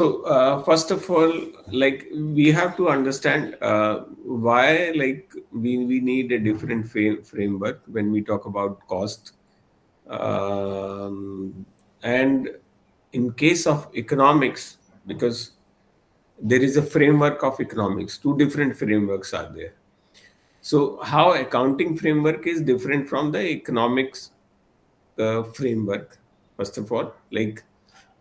So, first of all, like we have to understand why, like we need a different framework when we talk about cost. Um, and in case of economics, because there is a framework of economics, two different frameworks are there. So, how accounting framework is different from the economics framework. First of all, like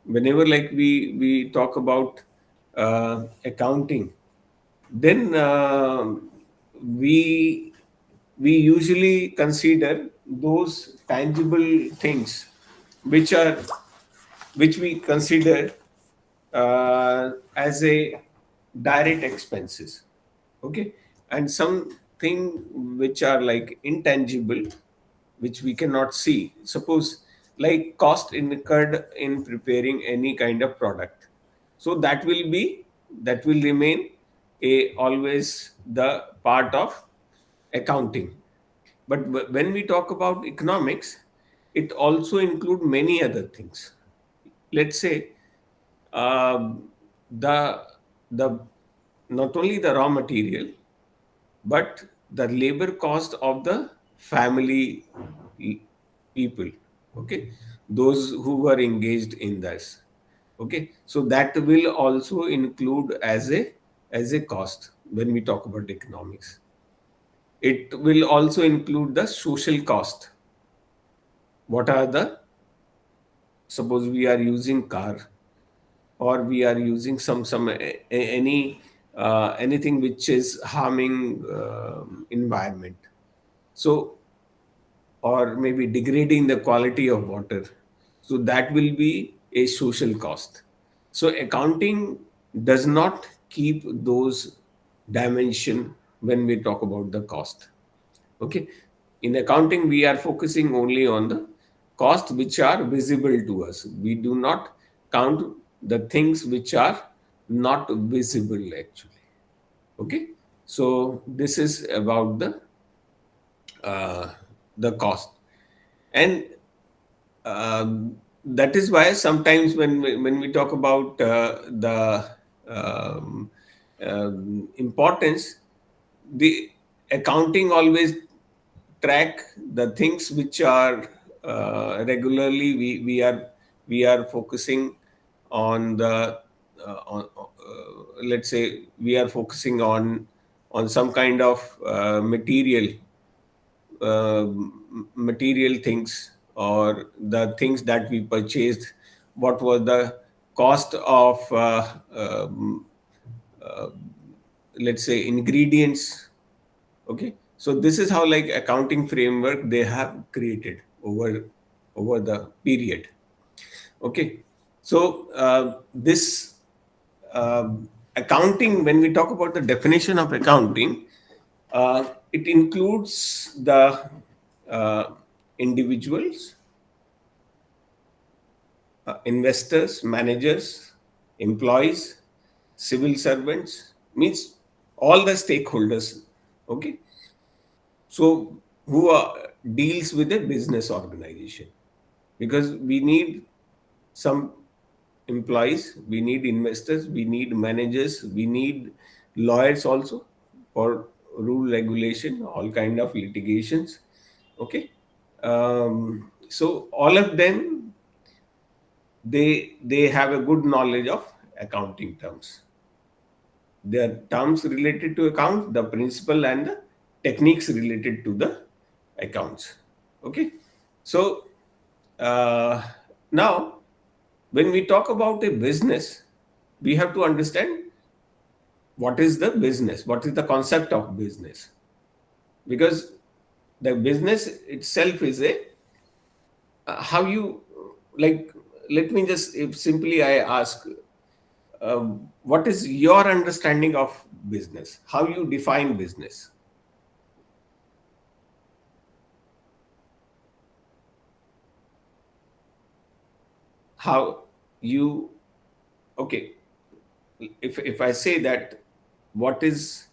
whenever like we talk about accounting, then we we usually consider those tangible things which are which we consider as a direct expenses. Okay, and something which are like intangible, which we cannot see, suppose like cost incurred in preparing any kind of product. So that will remain a always the part of accounting. But when we talk about economics, it also include many other things. Let's say the the not only the raw material, but the labor cost of the family people. Okay, those who were engaged in this. Okay, so that will also include as a cost when we talk about economics. It will also include the social cost. What are the, suppose we are using car, or we are using any anything which is harming environment, so, or maybe degrading the quality of water, so that will be a social cost. So accounting does not keep those dimension when we talk about the cost. Okay, in accounting we are focusing only on the cost which are visible to us. We do not count the things which are not visible actually. Okay, so this is about uh, the cost. And that is why sometimes when we talk about the um, importance, the accounting always track the things which are regularly we are focusing on the let's say we are focusing on some kind of material things, or the things that we purchased, what was the cost of uh, let's say ingredients. Okay, so this is how like accounting framework they have created over the period. Okay, so this accounting, when we talk about the definition of accounting, it includes the uh, individuals, investors, managers, employees, civil servants, means all the stakeholders. Okay, so who are, deals with a business organization, because we need some employees, we need investors, we need managers, we need lawyers also for rule regulation, all kind of litigations. Okay, so all of them, they have a good knowledge of accounting terms. There are terms related to accounts, the principle and the techniques related to the accounts. Okay, so uh, now when we talk about a business, we have to understand what is the business, what is the concept of business, because the business itself is a how you like. Let me just, if simply I ask, what is your understanding of business? How you define business? How you, okay, if I say that, what is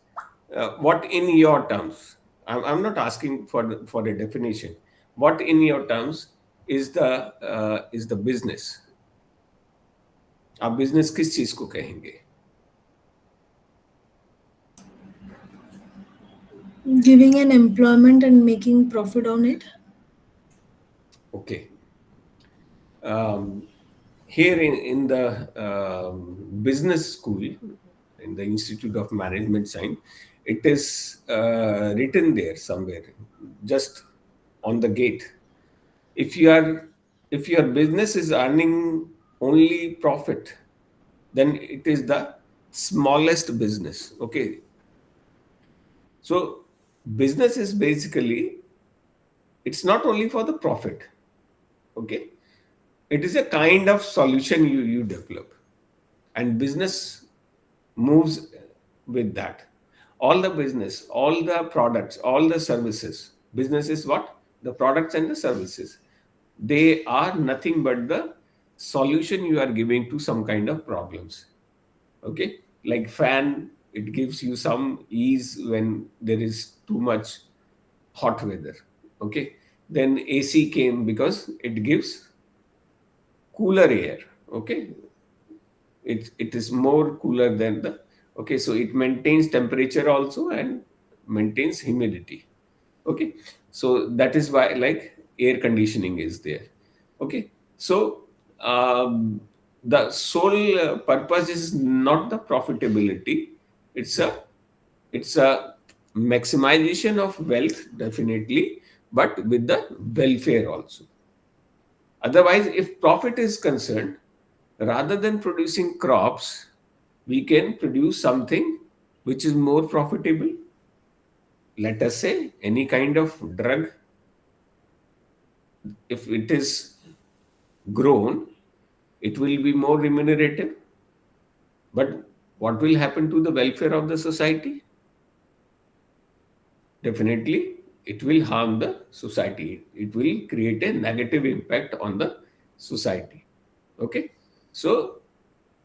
what in your terms, I'm not asking for for a definition, what in your terms is the business? आप business किस चीज को कहेंगे? Giving an employment and making profit on it. Okay, here in the business school, in the Institute of Management Science, it is written there somewhere, just on the gate. If you are, if your business is earning only profit, then it is the smallest business. Okay, so business is basically, it's not only for the profit. Okay, it is a kind of solution you develop, and business moves with that. All the business, all the products, all the services, business is what? The products and the services, they are nothing but the solution you are giving to some kind of problems. Okay, like fan, it gives you some ease when there is too much hot weather. Okay, then AC came because it gives cooler air. Okay, it is more cooler than the, okay, so it maintains temperature also and maintains humidity. Okay, so that is why, like, air conditioning is there. Okay, so um, the sole purpose is not the profitability, it's a, it's a maximization of wealth, definitely, but with the welfare also. Otherwise, if profit is concerned, rather than producing crops, we can produce something which is more profitable. Let us say any kind of drug, if it is grown, it will be more remunerative. But what will happen to the welfare of the society? Definitely, it will harm the society. It will create a negative impact on the society. Okay, so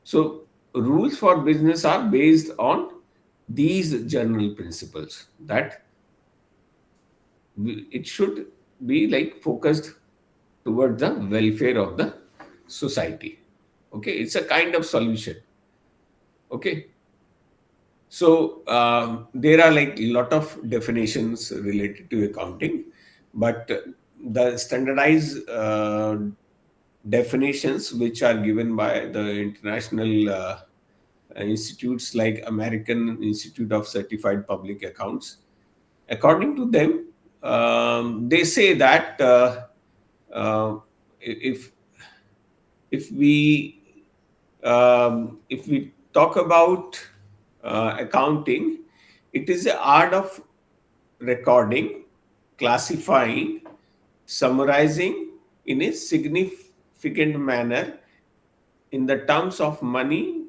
so rules for business are based on these general principles, that it should be like focused toward the welfare of the society. Okay, it's a kind of solution. Okay, so there are like a lot of definitions related to accounting, but the standardized definitions which are given by the international institutes like American Institute of Certified Public Accounts, according to them, they say that uh, if if we if we talk about accounting, it is the art of recording, classifying, summarizing in a significant manner in the terms of money,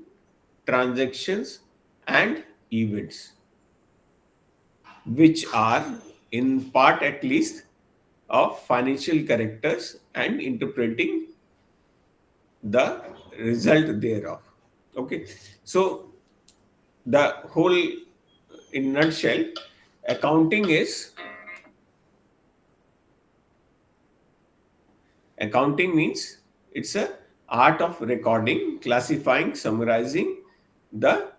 transactions, and events, which are, in part at least, of financial characters, and interpreting the result thereof. Okay, so the whole, in nutshell, accounting is, accounting means it's a art of recording, classifying, summarizing the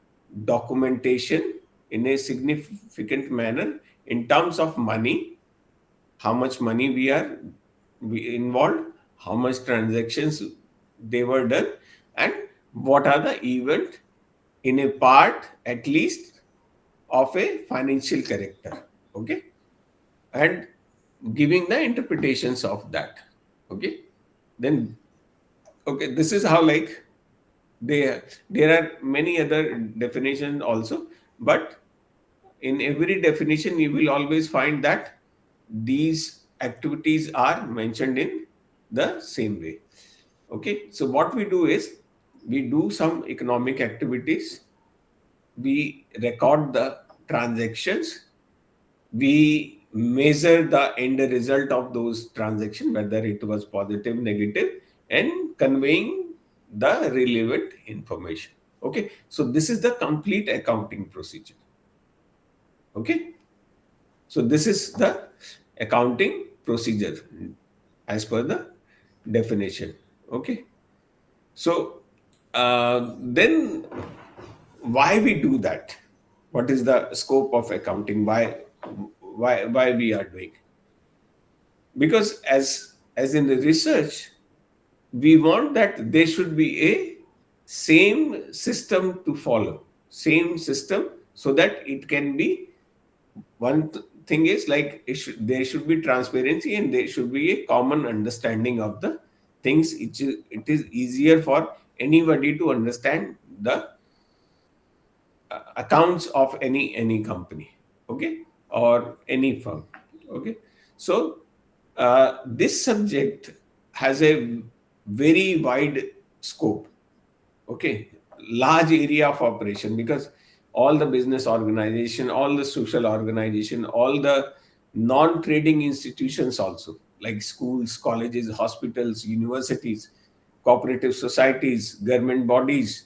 documentation in a significant manner in terms of money, how much money we involved, how much transactions they were done, and what are the event in a part at least of a financial character. Okay, and giving the interpretations of that. Okay, then, okay, this is how, like, there are many other definitions also, but in every definition you will always find that these activities are mentioned in the same way. Okay, so what we do is, we do some economic activities, we record the transactions, we measure the end result of those transactions, whether it was positive, negative, and conveying the relevant information. Okay, so this is the complete accounting procedure. Okay, so this is the accounting procedure as per the definition. Okay, so Then why we do that? What is the scope of accounting? Why we are doing? Because as in the research, we want that there should be a same system to follow, same system, so that it can be thing is like there should be transparency and there should be a common understanding of the things. It is easier for anybody to understand the accounts of any company, okay, or any firm, okay. So this subject has a very wide scope, okay, large area of operation, because all the business organization, all the social organization, all the non-trading institutions also, like schools, colleges, hospitals, universities, cooperative societies, government bodies,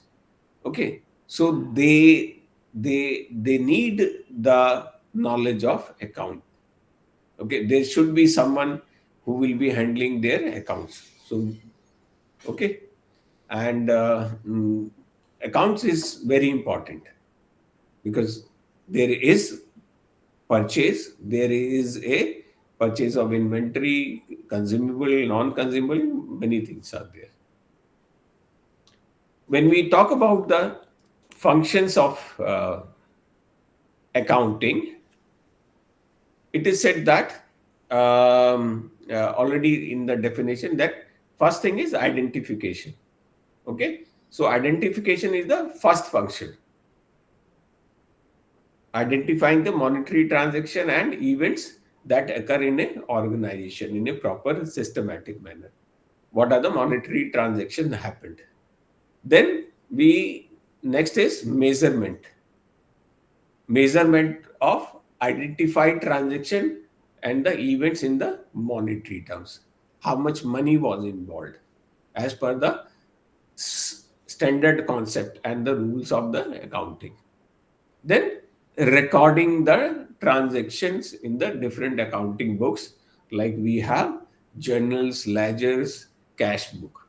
okay, so they need the knowledge of account, okay. There should be someone who will be handling their accounts, so okay. And accounts is very important, because there is purchase, there is a purchase of inventory, consumable, non-consumable, many things are there. When we talk about the functions of accounting, it is said that already in the definition, that first thing is identification, okay. So identification is the first function, identifying the monetary transaction and events that occur in an organization in a proper systematic manner. What are the monetary transactions happened? Then we next is measurement of identified transaction and the events in the monetary terms. How much money was involved as per the standard concept and the rules of the accounting. Then recording the transactions in the different accounting books, like we have journals, ledgers, cash book.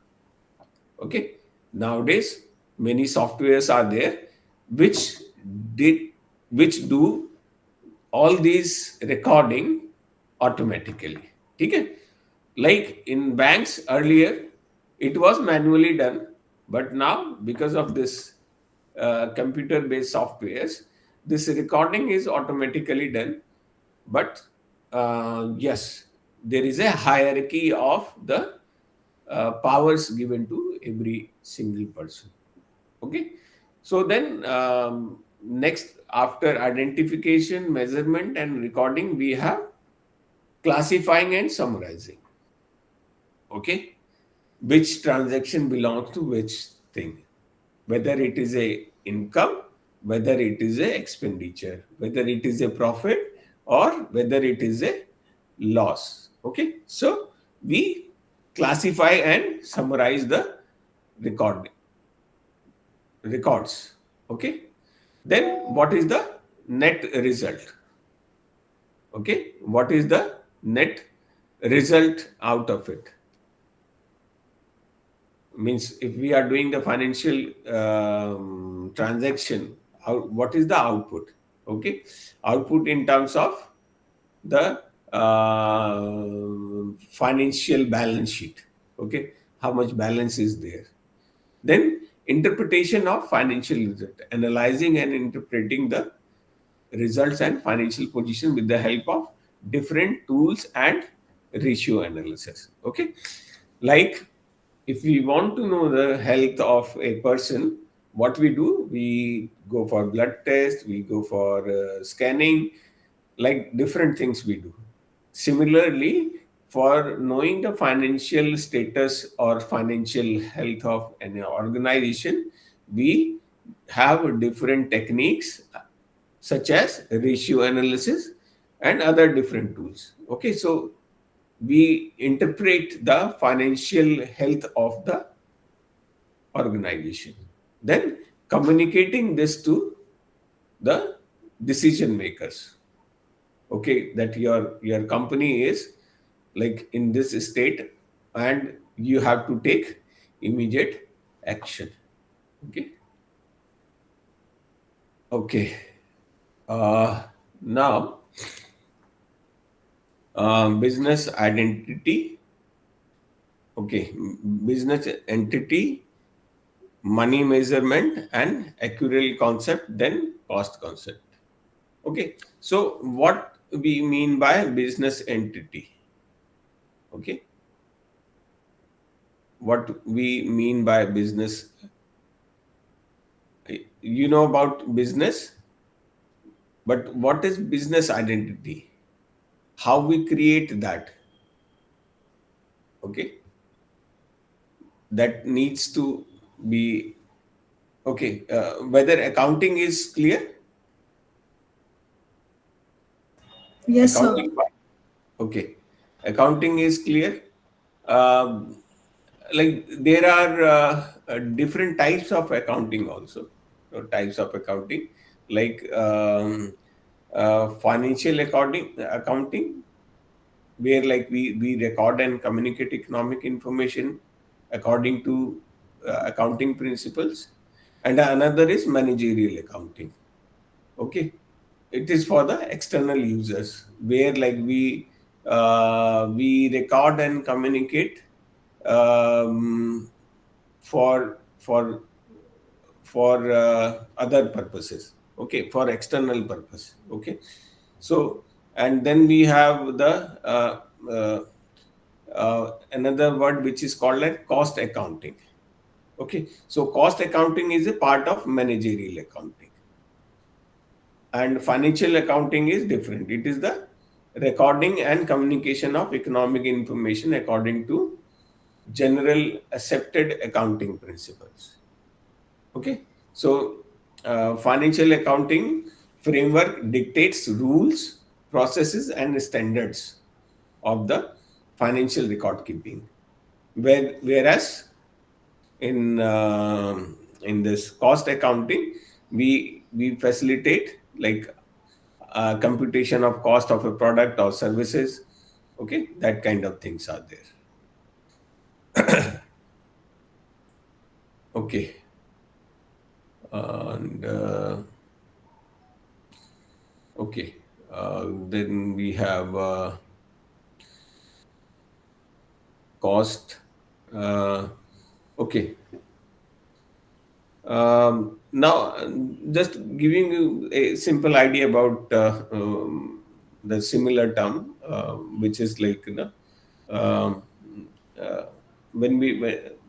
Okay. Nowadays, many softwares are there which did which do all these recording automatically. Okay. Like in banks earlier, it was manually done, but now because of this computer-based softwares, this recording is automatically done. But yes, there is a hierarchy of the powers given to every single person. Okay. So then next, after identification, measurement, and recording, we have classifying and summarizing. Okay. Which transaction belongs to which thing, whether it is a income, whether it is a expenditure, whether it is a profit, or whether it is a loss. Okay. So we classify and summarize the record records. Okay. Then what is the net result? Okay. What is the net result out of it? Means if we are doing the financial transaction, what is the output? Okay. Output in terms of the financial balance sheet. Okay. How much balance is there? Then interpretation of financial result, analyzing and interpreting the results and financial position with the help of different tools and ratio analysis. Okay. Like if we want to know the health of a person, what we do, we go for blood test, we go for scanning, like different things we do. Similarly, for knowing the financial status or financial health of an organization, we have different techniques such as ratio analysis and other different tools. Okay, so we interpret the financial health of the organization, then communicating this to the decision makers. Okay, that your company is like in this state and you have to take immediate action. Okay. Okay. Uh, Now, business identity. Okay. Business entity, money measurement, and accrual concept, then cost concept. Okay. So, what we mean by business entity? Okay. What we mean by business? You know about business, but what is business identity? How we create that? Okay. That needs to be okay. Whether accounting is clear? Yes, sir. Accounting part. Okay. Accounting is clear. Um, like there are different types of accounting also. Types of accounting, like financial accounting, where like we record and communicate economic information according to accounting principles, and another is managerial accounting. Okay. It is for the external users, where like we record and communicate um, for other purposes. Okay, for external purpose. Okay. So, and then we have the uh, another word which is called like cost accounting. Okay, so cost accounting is a part of managerial accounting, and financial accounting is different. It is the recording and communication of economic information according to general accepted accounting principles. Okay, so financial accounting framework dictates rules, processes, and standards of the financial record keeping. Whereas in this cost accounting, we facilitate like computation of cost of a product or services. Okay, that kind of things are there. Okay, and okay, then we have cost. Uh, okay, now, just giving you a simple idea about the similar term, which is like, um, uh,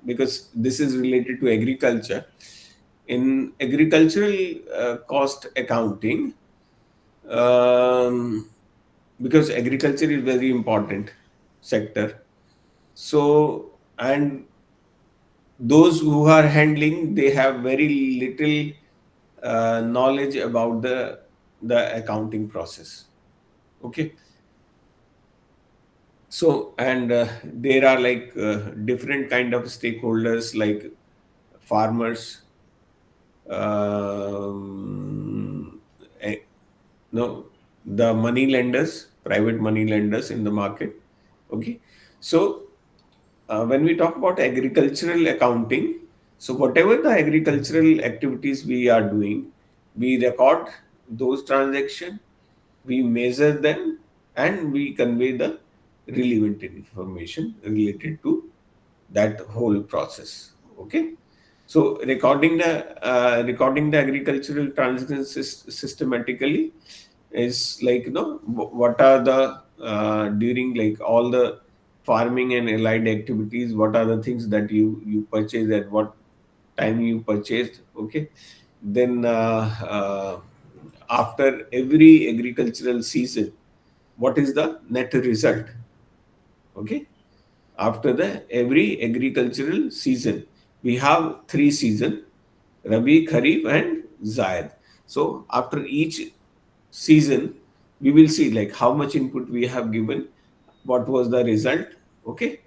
because this is related to agriculture. In agricultural cost accounting, um, because agriculture is very important sector. So, and those who are handling, they have very little knowledge about the accounting process. Okay. So, and there are like different kind of stakeholders, like farmers, um, eh, no, the money lenders, private money lenders in the market. Okay. So, when we talk about agricultural accounting, so whatever the agricultural activities we are doing, we record those transactions, we measure them, and we convey the relevant information related to that whole process. Okay. So recording the agricultural transactions systematically is like, what are the during like all the farming and allied activities, what are the things that you purchase, at what time you purchased. Okay. Then after every agricultural season, what is the net result? Okay. After the every agricultural season, we have three season: Rabi, Kharif, and Zaid. So after each season, we will see like how much input we have given, what was the result. Okay.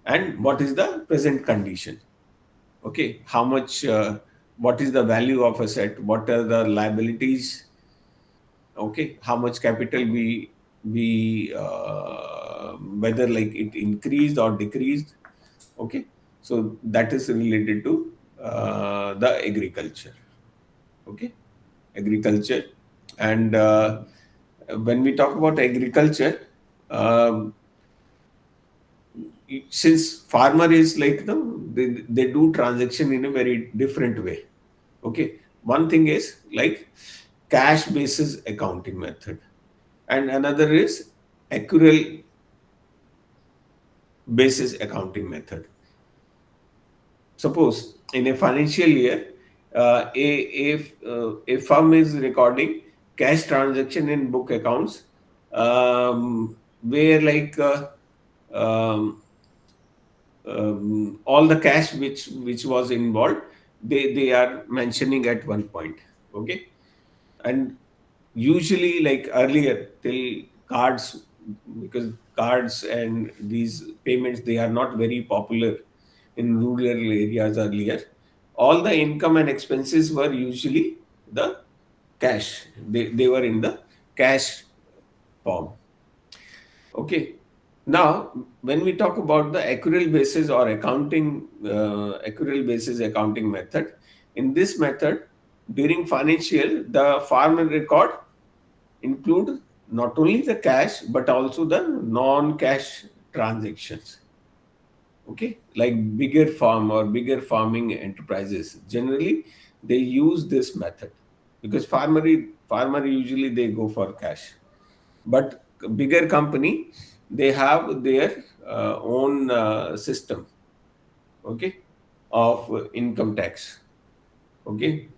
And what is the present condition. Okay, how much what is the value of asset, what are the liabilities. Okay, how much capital we whether like it increased or decreased. Okay, so that is related to the agriculture. Okay, agriculture. And when we talk about agriculture, um, since farmer is like they do transaction in a very different way. Okay, one thing is like cash basis accounting method, and another is accrual basis accounting method. Suppose in a financial year, a firm is recording cash transaction in book accounts, where all the cash which was involved, they are mentioning at one point. Okay, and usually like earlier till cards, because cards and these payments, they are not very popular in rural areas earlier. All the income and expenses were usually the cash, they were in the cash form. Okay. Now, when we talk about the accrual basis or accrual basis accounting method, in this method, during financial, the farmer record include not only the cash but also the non-cash transactions. Okay, like bigger farm or bigger farming enterprises, generally they use this method because farmer usually they go for cash. But bigger company, they have their own system. Okay, of income tax. Okay,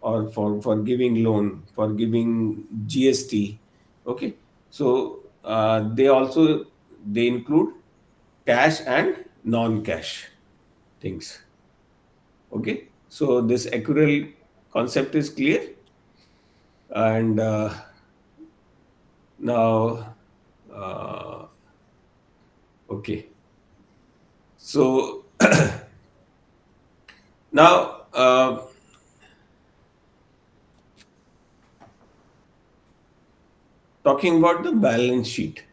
or for giving loan, for giving GST. Okay, so they include cash and non-cash things. Okay, so this accrual concept is clear. And now, uh, okay, so now, talking about the balance sheet.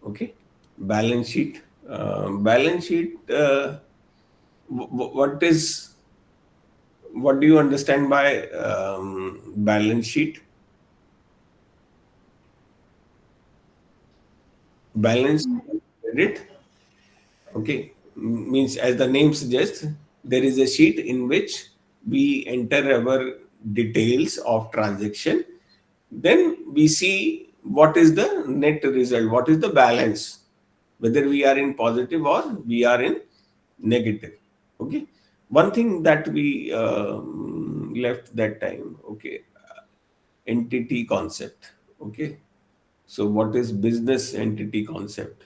Okay, balance sheet. Balance sheet. What is, what do you understand by balance sheet? Balance credit. Okay, means as the name suggests, there is a sheet in which we enter our details of transaction. Then we see what is the net result, what is the balance, whether we are in positive or we are in negative. Okay, one thing that we left that time. Okay, entity concept. Okay, so what is business entity concept?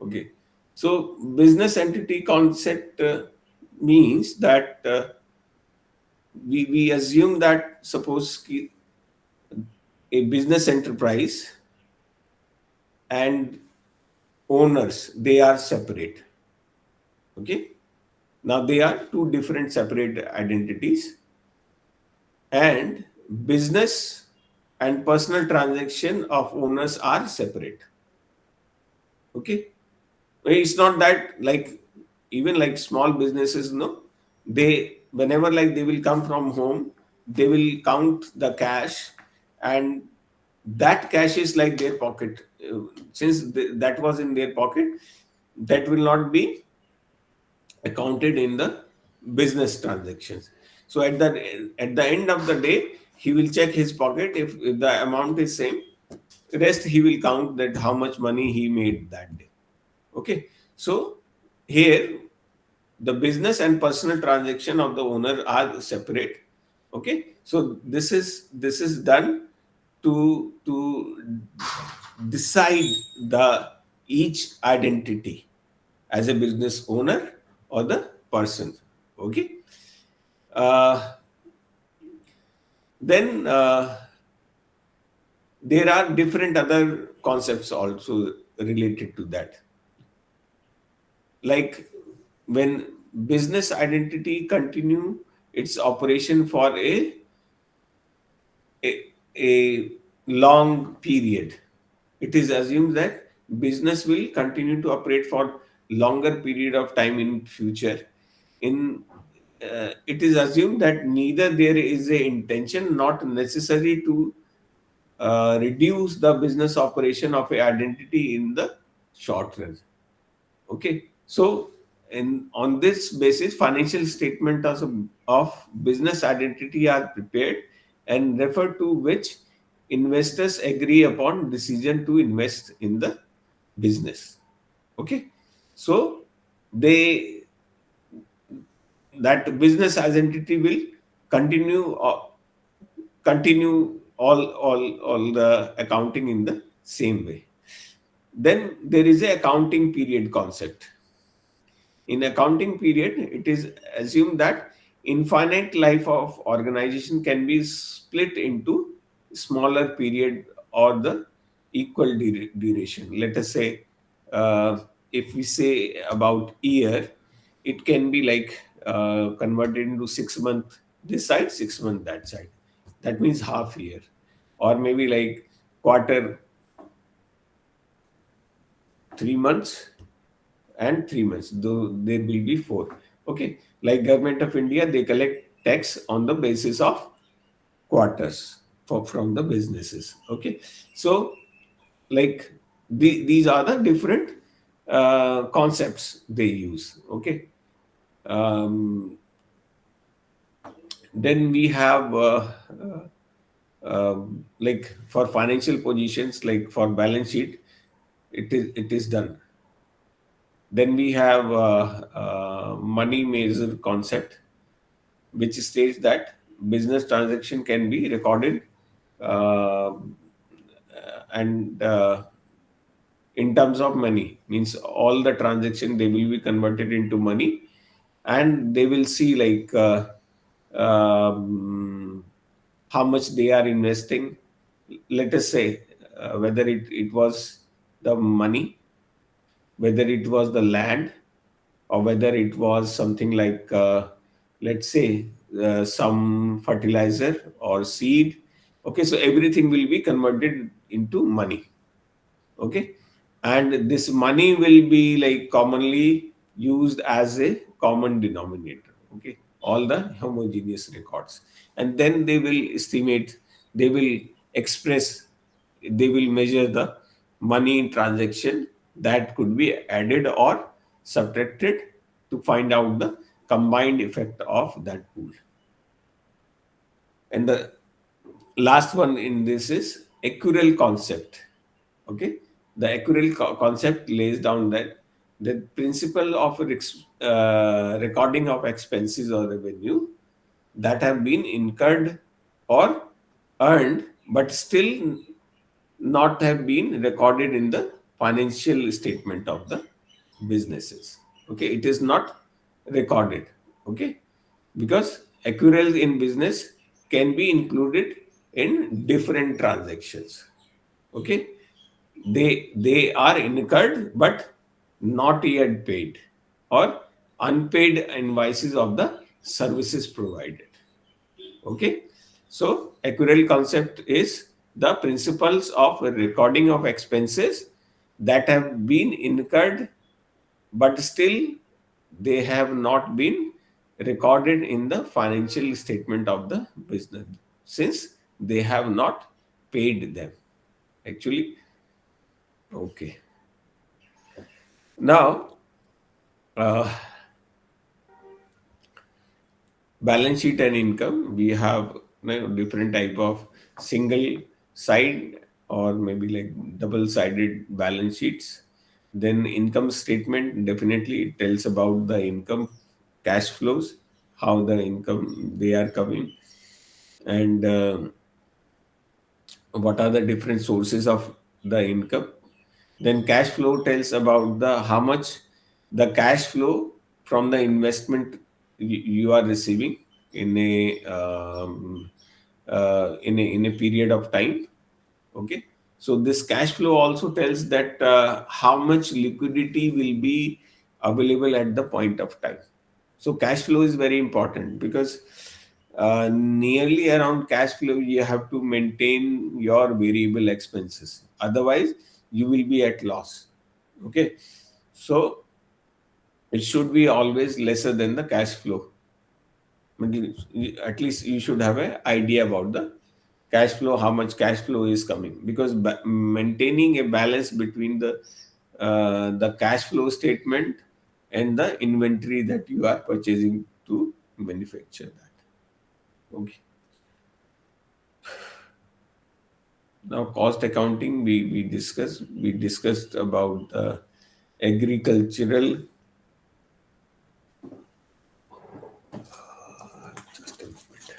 Okay, so business entity concept means that we assume that suppose a business enterprise and owners, they are separate. Okay, now they are two different separate identities, and business and personal transaction of owners are separate. Okay, it's not that like, even like small businesses, no, they whenever like they will come from home, they will count the cash, and that cash is like their pocket. Since that was in their pocket, that will not be accounted in the business transactions. So at the end of the day, he will check his pocket. If the amount is same, rest he will count that how much money he made that day. Okay, so here the business and personal transaction of the owner are separate. Okay, so this is done to decide the each identity as a business owner or the person. Okay, uh, then there are different other concepts also related to that, like when business identity continue its operation for a long period. It is assumed that business will continue to operate for longer period of time in future. In it is assumed that neither there is a intention not necessary to reduce the business operation of a identity in the short run. Okay, so on this basis, financial statement of business identity are prepared and refer to which investors agree upon decision to invest in the business. Okay, so they that business identity will continue continue all the accounting in the same way. Then there is a accounting period concept. In accounting period, it is assumed that infinite life of organization can be split into smaller period or the equal duration. Let us say, uh, if we say about year, it can be like converted into 6 month this side, 6 month that side. That means half year, or maybe like quarter, 3 months and 3 months, though there will be four. Okay, like Government of India, they collect tax on the basis of quarters from the businesses. Okay, so like these are the different concepts they use. Okay, um, then we have like for financial positions, like for balance sheet, it is done. Then we have money measure concept, which states that business transaction can be recorded uh, and in terms of money, means all the transaction they will be converted into money, and they will see like um, how much they are investing. Let us say whether it was the money, whether it was the land, or whether it was something like, let's say, some fertilizer or seed. Okay, so everything will be converted into money. Okay, and this money will be like commonly used as a common denominator. Okay, all the homogeneous records, and then they will estimate, they will express, they will measure the money transaction that could be added or subtracted to find out the combined effect of that pool. And the last one in this is accrual concept. Okay, the accrual concept lays down that the principle of recording of expenses or revenue that have been incurred or earned but still not have been recorded in the financial statement of the businesses. Okay, it is not recorded. Okay, because accruals in business can be included in different transactions. Okay, they are incurred but not yet paid, or unpaid invoices of the services provided. Okay, so accrual concept is the principles of recording of expenses that have been incurred but still they have not been recorded in the financial statement of the business, since they have not paid them actually. Okay, now uh, balance sheet and income, we have, different type of single side or maybe like double sided balance sheets. Then income statement, definitely it tells about the income, cash flows, how the income they are coming, and what are the different sources of the income. Then cash flow tells about the how much the cash flow from the investment you are receiving in a in a period of time. Okay, so this cash flow also tells that how much liquidity will be available at the point of time. So cash flow is very important because nearly around cash flow you have to maintain your variable expenses, otherwise you will be at loss. Okay, so it should be always lesser than the cash flow. At least you should have an idea about the cash flow, how much cash flow is coming, because maintaining a balance between the cash flow statement and the inventory that you are purchasing to manufacture that. Okay. Now, cost accounting, we discussed about agricultural. Just a moment.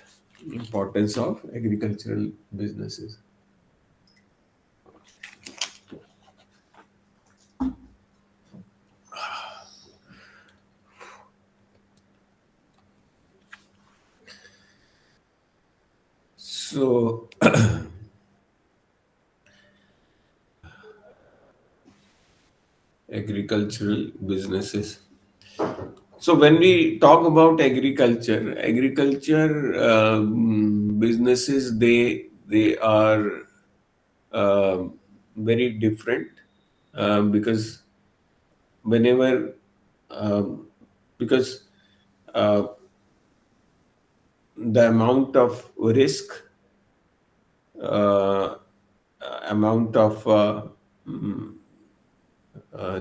Importance of agricultural businesses. So, agricultural businesses. So when we talk about agriculture businesses, they are very different, because whenever um, because uh, the amount of risk, uh, amount of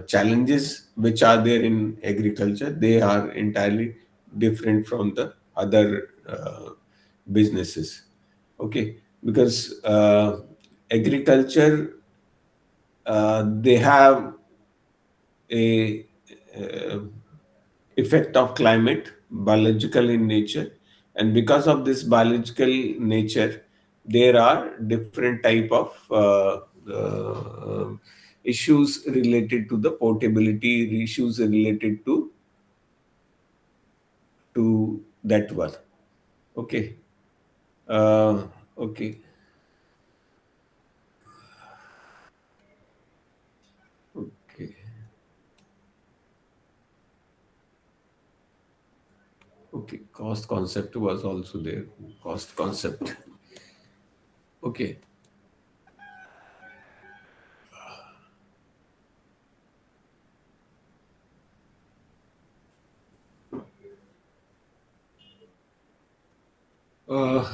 challenges which are there in agriculture, they are entirely different from the other businesses. Okay, because agriculture, they have a uh, effect of climate, biological in nature, and because of this biological nature, there are different type of issues related to the portability, issues related to that one. Okay. uh, okay. Okay. Okay, cost concept was also there. Cost concept. Okay. uh,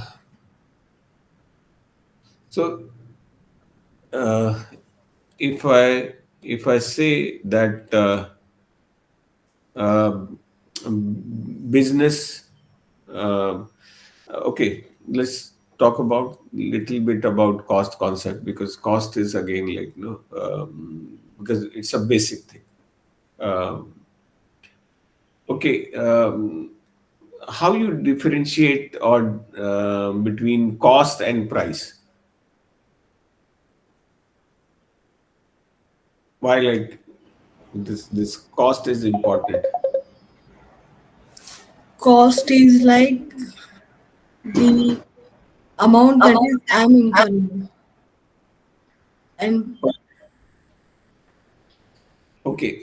so uh, if I say that uh, business, uh, okay, let's talk about little bit about cost concept, because cost is again like, because it's a basic thing. um, okay. How you differentiate or between cost and price? Why, like, this cost is important? Cost is like the amount that is I'm incurring, and Okay.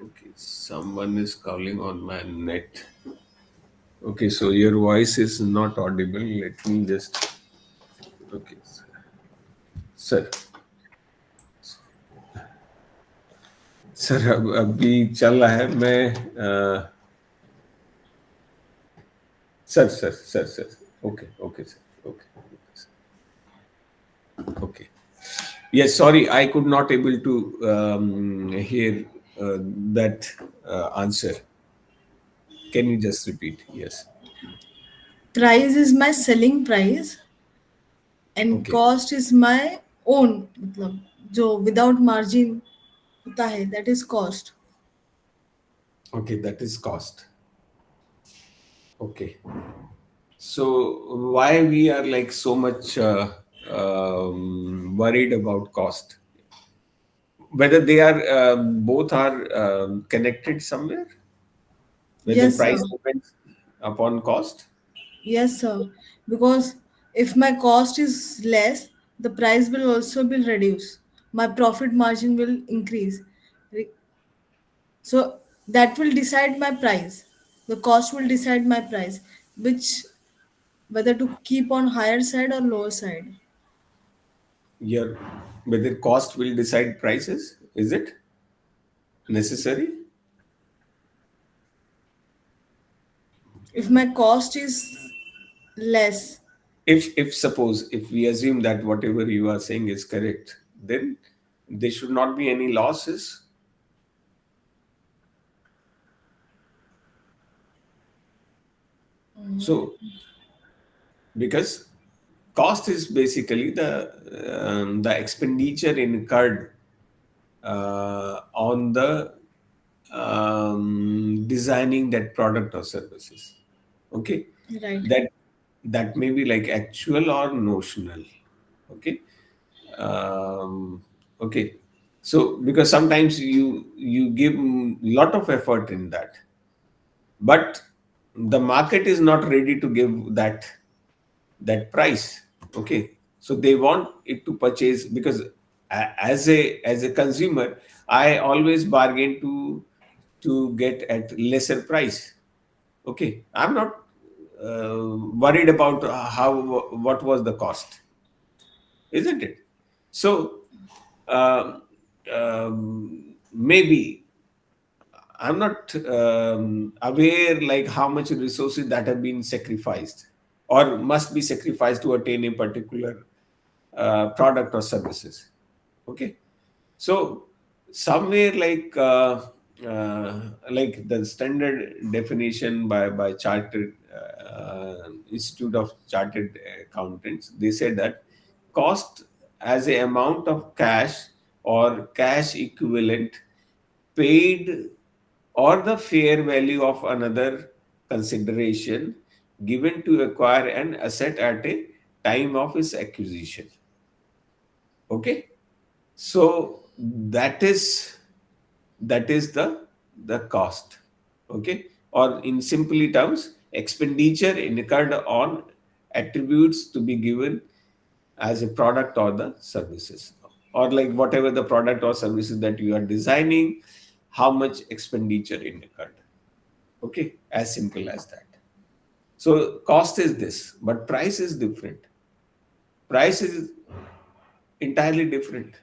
Okay, someone is calling on my net. Okay, so your voice is not audible. Let me just. Okay, sir. Sir, अब अभी चल रहा है, मैं sir sir sir sir okay okay sir okay okay yes, sorry, I could not able to hear that answer. Can you just repeat? Yes. price is my selling price and Okay. cost is my own, मतलब जो without margin होता है, that is cost. Okay, that is cost. Okay. So why we are like so much worried about cost? Whether they are both are connected somewhere? Whether Yes, price sir. depends upon cost? Yes, sir. Because if my cost is less, the price will also be reduced. My profit margin will increase. Re- So that will decide my price. The cost will decide my price, which whether to keep on higher side or lower side. Your Whether cost will decide prices? Is it necessary? If my cost is less. If suppose if we assume that whatever you are saying is correct, then there should not be any losses. So because cost is basically the expenditure incurred on the designing that product or services. Okay, Right. that that may be like actual or notional. Okay. um, okay, so because sometimes you give lot of effort in that, but the market is not ready to give that price. Okay, so they want it to purchase because as a consumer, I always bargain to get at lesser price. Okay, I'm not worried about how what was the cost, isn't it? So um, maybe I'm not aware like how much resources that have been sacrificed or must be sacrificed to attain a particular product or services. Okay, so somewhere like the standard definition by Chartered Institute of Chartered Accountants, they said that cost as a amount of cash or cash equivalent paid or the fair value of another consideration given to acquire an asset at a time of its acquisition. Okay, so that is the cost. Okay, or in simply terms, expenditure incurred on attributes to be given as a product or the services, or like whatever the product or services that you are designing, how much expenditure incurred. Okay, as simple as that. So cost is this, but price is different. Price is entirely different,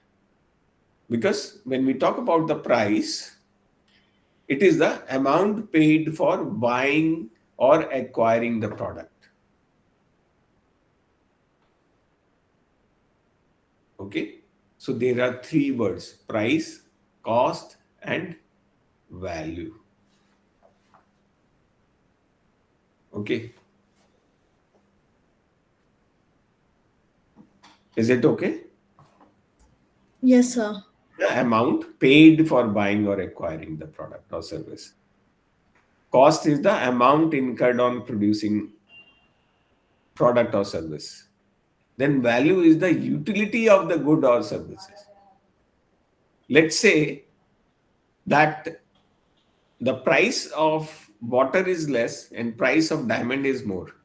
because when we talk about the price, it is the amount paid for buying or acquiring the product. Okay, so there are three words: price, cost, and value. Okay, is it okay? Yes, sir. The amount paid for buying or acquiring the product or service. Cost is the amount incurred on producing product or service. Then value is the utility of the good or services. Let's say that the price of water is less and price of diamond is more.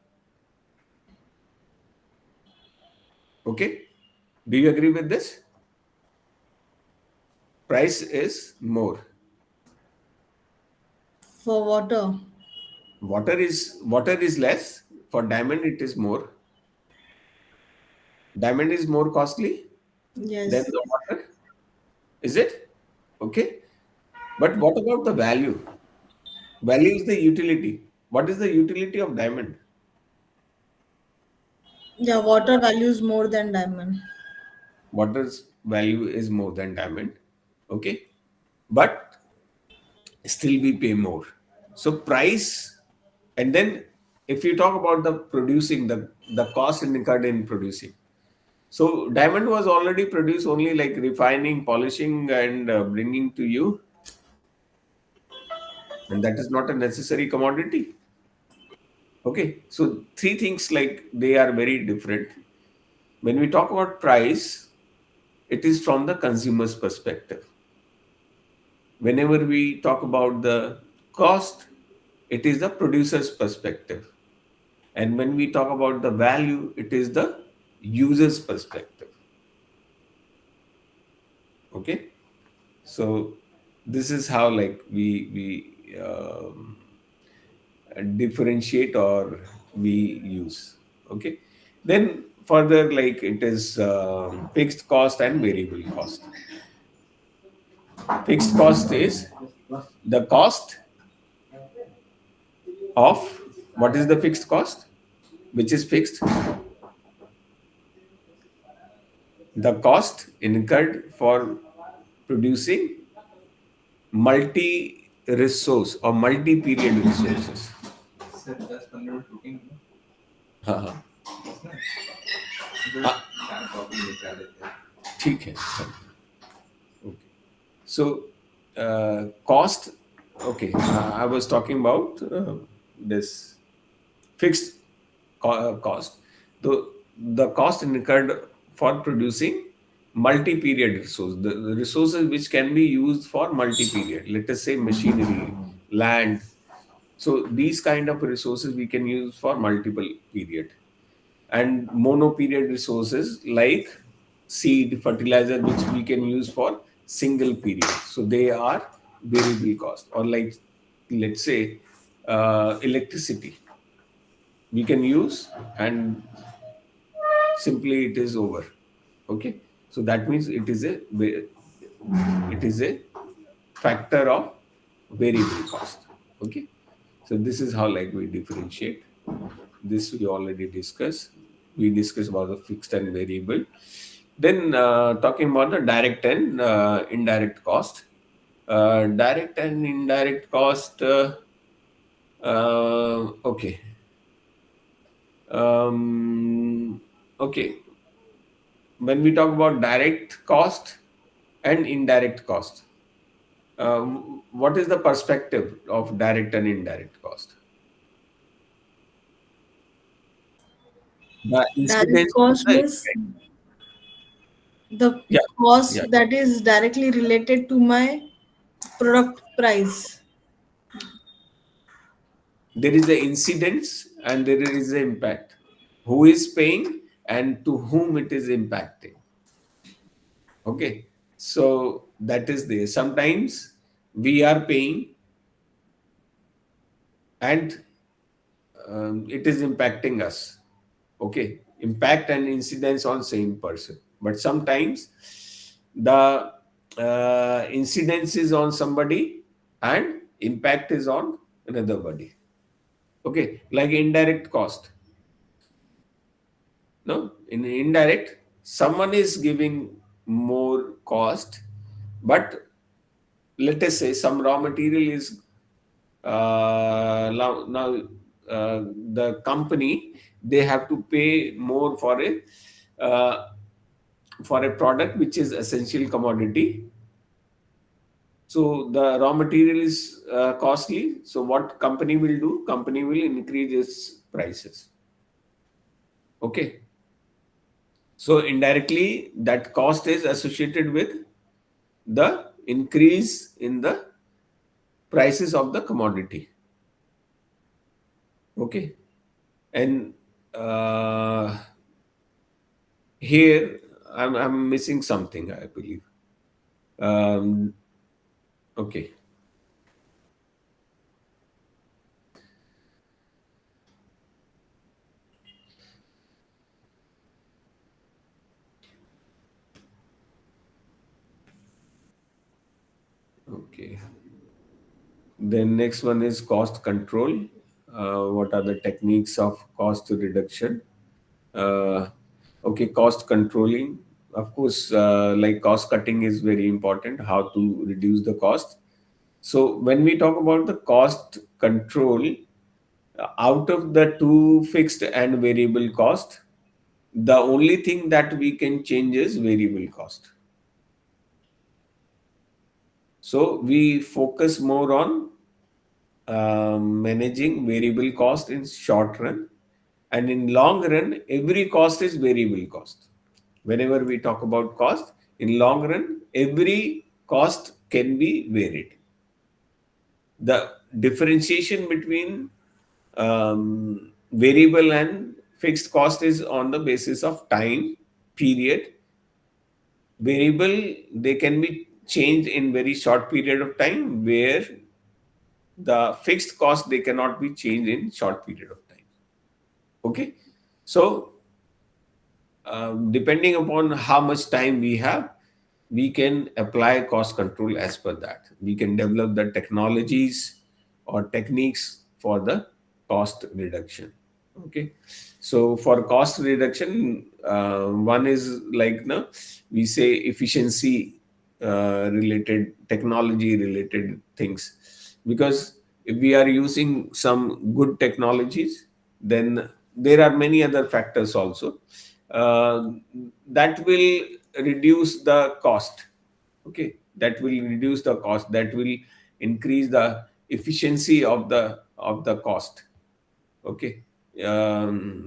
Okay, do you agree with this? Price is more. For water. Water is less. For diamond it is more. Diamond is more costly than Yes. the water. Is it? Okay. But what about the value? Value is the utility. What is the utility of diamond? Yeah, water values more than diamond. Water's value is more than diamond. Okay. But still we pay more. So price, and then if you talk about the producing, the cost incurred in producing. So diamond was already produced, only like refining, polishing, and bringing to you, and that is not a necessary commodity. Okay, so three things like they are very different. When we talk about price, it is from the consumer's perspective. Whenever we talk about the cost, it is the producer's perspective. And when we talk about the value, it is the user's perspective. Okay, so this is how like we differentiate or we use. Okay, then further like it is fixed cost and variable cost. Fixed cost is the cost of What is the fixed cost? Which is fixed? The cost incurred for producing multi resource or multi period resources. हाँ हाँ ठीक है okay. So cost, okay, I was talking about this fixed cost. The cost incurred for producing multi-period resource, the resources which can be used for multi-period, let us say machinery, land. So these kind of resources we can use for multiple period, and mono-period resources like seed, fertilizer, which we can use for single period. So they are variable cost. Or like, let's say, electricity we can use, and simply it is over. Okay, so that means it is a factor of variable cost. Okay, so this is how like we differentiate. This we already discussed. We discussed about the fixed and variable. Then talking about the direct and indirect cost. Direct and indirect cost. Okay. Okay. When we talk about direct cost and indirect cost, what is the perspective of direct and indirect cost? The Direct incidence of cost the means impact. the Yeah, yeah. cost that is directly related to my product price. There is the incidence and there is the impact. Who is paying and to whom it is impacting. Okay, so that is there. Sometimes we are paying and it is impacting us. Okay, impact and incidence on same person, but sometimes the incidence is on somebody and impact is on another body. Okay, like indirect cost. No, in indirect, someone is giving more cost, but let us say some raw material is now the company, they have to pay more uh, for a product which is essential commodity. So the raw material is costly. So what company will do? Company will increase its prices. Okay. So indirectly, that cost is associated with the increase in the prices of the commodity. Okay. And uh, here I'm missing something, I believe. Um, okay. Okay. Then next one is cost control. What are the techniques of cost reduction? Uh, okay, cost controlling. Of course, like cost cutting is very important. How to reduce the cost. So when we talk about the cost control, out of the two fixed and variable cost, the only thing that we can change is variable cost. So we focus more on managing variable cost in short run, and in long run every cost is variable cost. Whenever we talk about cost in long run, every cost can be varied. The differentiation between variable and fixed cost is on the basis of time period. Variable, they can be changed in very short period of time, where the fixed cost, they cannot be changed in short period of time. Okay, so depending upon how much time we have, we can apply cost control. As per that, we can develop the technologies or techniques for the cost reduction. Okay, so for cost reduction, one is like, no, we say efficiency related, technology related things, because if we are using some good technologies, then there are many other factors also uh, that will reduce the cost. Okay, that will reduce the cost, that will increase the efficiency of the cost. Okay,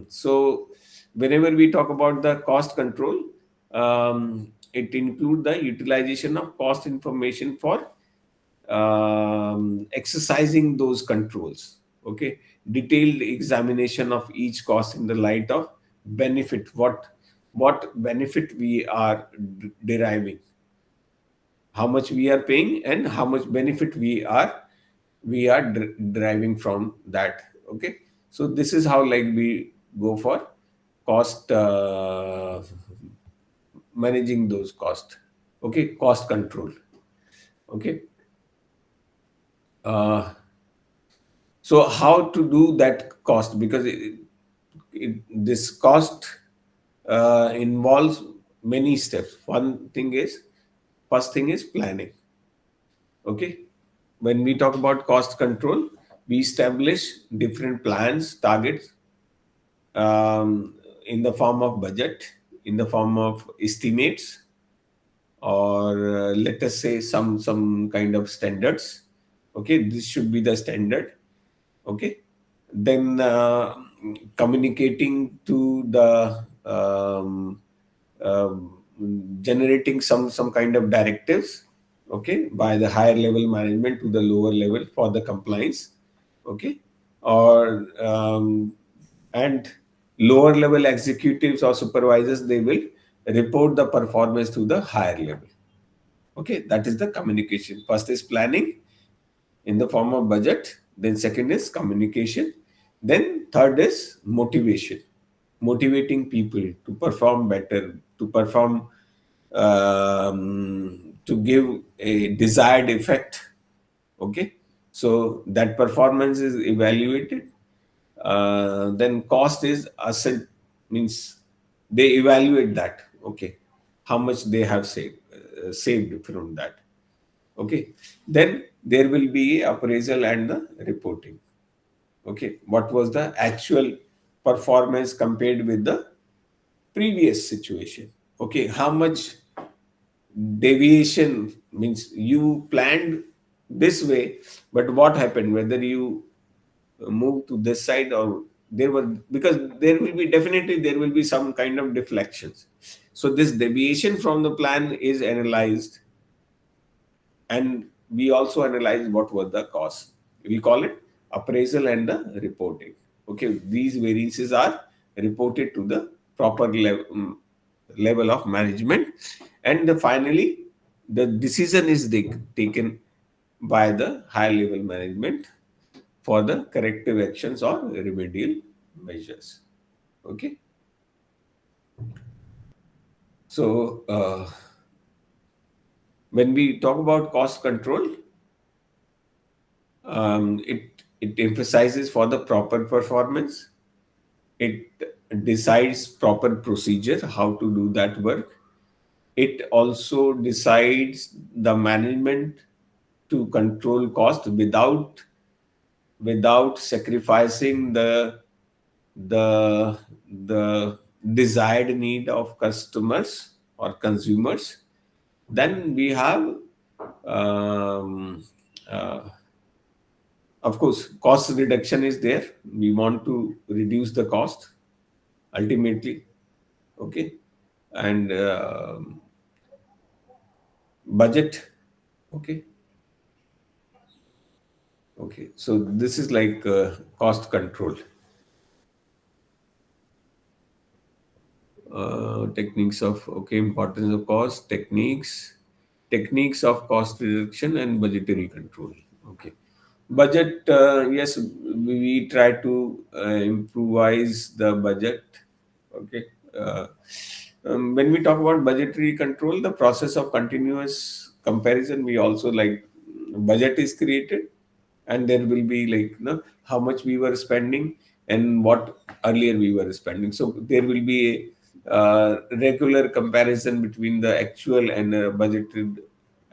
so whenever we talk about the cost control, it include the utilization of cost information for exercising those controls. Okay, detailed examination of each cost in the light of benefit, what benefit we are deriving, how much we are paying, and how much benefit we are deriving from that. Okay, so this is how, like, we go for cost, managing those cost. Okay, cost control. Okay, uh, so how to do that cost, because this cost involves many steps. First thing is planning. Okay, when we talk about cost control, we establish different plans, targets, in the form of budget, in the form of estimates, or let us say some kind of standards. Okay, this should be the standard. Okay, then communicating to the um, generating some kind of directives, okay, by the higher level management to the lower level for the compliance. Okay, or and lower level executives or supervisors, they will report the performance to the higher level. Okay, that is the communication. First is planning in the form of budget, then second is communication, then third is motivation, motivating people to perform better, to perform, to give a desired effect. Okay, so that performance is evaluated. Then cost is asset, means they evaluate that. Okay, how much they have saved from that. Okay, then there will be appraisal and the reporting. Okay, what was the actual performance compared with the previous situation. Okay, how much deviation, means you planned this way, but what happened, whether you moved to this side, or there were, because there will be, definitely there will be some kind of deflections. So this deviation from the plan is analyzed, and we also analyze what was the cost. We call it appraisal and the reporting. Okay, these variances are reported to the proper level of management, and finally the decision is taken by the high level management for the corrective actions or remedial measures. Okay, so when we talk about cost control, it emphasizes for the proper performance. It decides proper procedure how to do that work. It also decides the management to control cost without sacrificing the the desired need of customers or consumers. Then we have, um, uh, of course, cost reduction is there. We want to reduce the cost ultimately. Okay, and budget. Okay, okay. So this is like cost control. Techniques of, okay, importance of cost, techniques of cost reduction and budgetary control. Okay, budget. Yes, we try to improvise the budget. Okay, when we talk about budgetary control, the process of continuous comparison, we also like, budget is created, and there will be like, how much we were spending and what earlier we were spending. So there will be a regular comparison between the actual and budgeted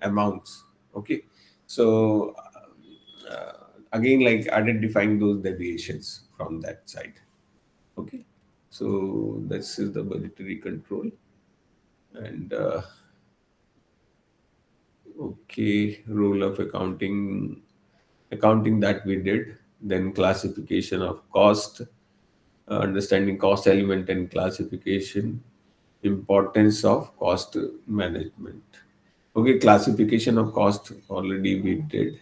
amounts. Okay, so again, like identifying those deviations from that side. Okay, so this is the budgetary control. And okay, role of accounting that we did, then classification of cost, understanding cost element and classification, importance of cost management. Okay, classification of cost already we did.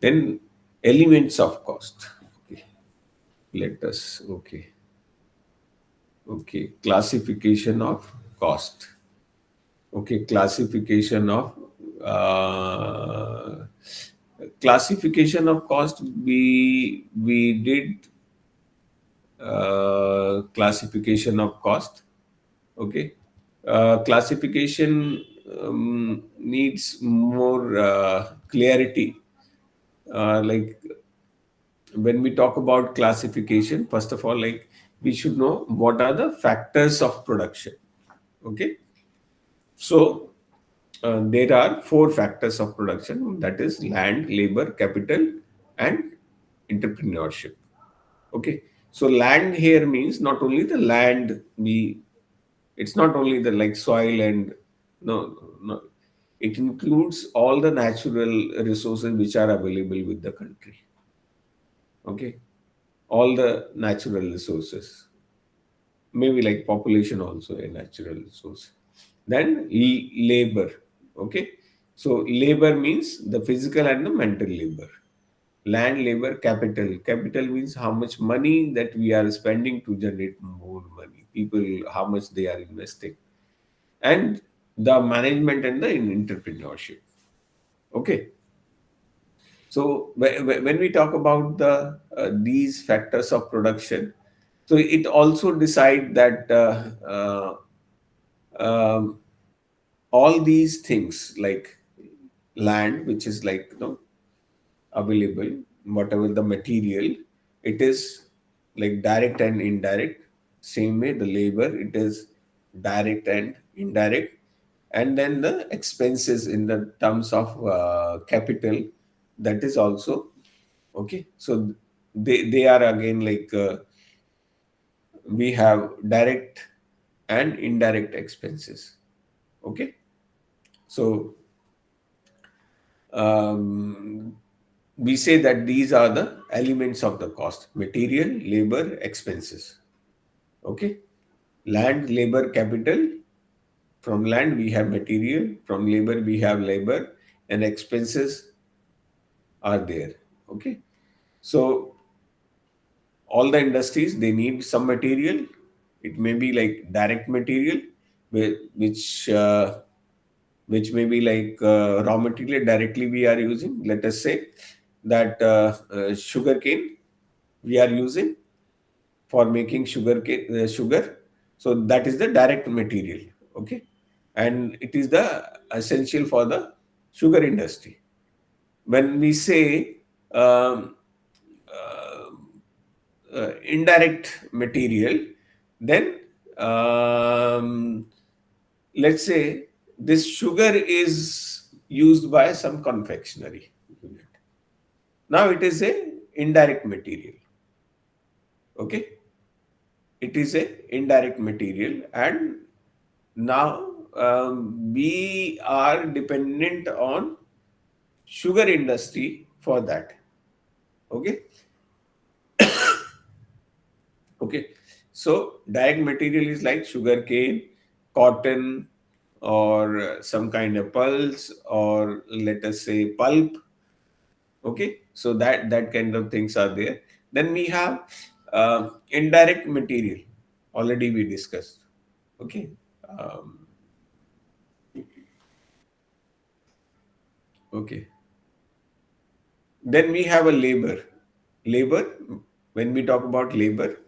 Then elements of cost. Okay, let us, okay, classification of cost. Okay, uh, classification of cost. We did classification of cost. Okay, classification needs more clarity. Like when we talk about classification, first of all, like we should know what are the factors of production. Okay, so there are four factors of production, that is land, labor, capital, and entrepreneurship. Okay, so land here means not only the land, we it's not only the like soil and no, no, it includes all the natural resources which are available with the country. Okay, all the natural resources, maybe like population also a natural resource. Then labor. Okay, so labor means the physical and the mental labor. Land, labor, capital means how much money that we are spending to generate more money, people how much they are investing, and the management and the entrepreneurship. Okay, so when we talk about the these factors of production, so it also decide that um, all these things like land, which is like available, whatever the material, it is like direct and indirect. Same way the labor, it is direct and indirect. And then the expenses in the terms of capital, that is also okay. So they are again like we have direct and indirect expenses. Okay, so um, we say that these are the elements of the cost: material, labor, expenses. Okay, land, labor, capital. From land we have material, from labor we have labor, and expenses are there. Okay, so all the industries, they need some material. It may be like direct material, which which may be like raw material directly we are using. Let us say that sugar cane we are using for making sugar. So that is the direct material. Okay, and it is the essential for the sugar industry. When we say um, uh, indirect material, then um, let's say this sugar is used by some confectionery unit. Now it is a indirect material. Okay, it is a indirect material, and now we are dependent on sugar industry for that. Okay, okay, so direct material is like sugar cane, cotton, or some kind of pulse, or let us say pulp. Okay, so that kind of things are there. Then we have indirect material, already we discussed. Okay, um, okay, then we have a labor. When we talk about labor,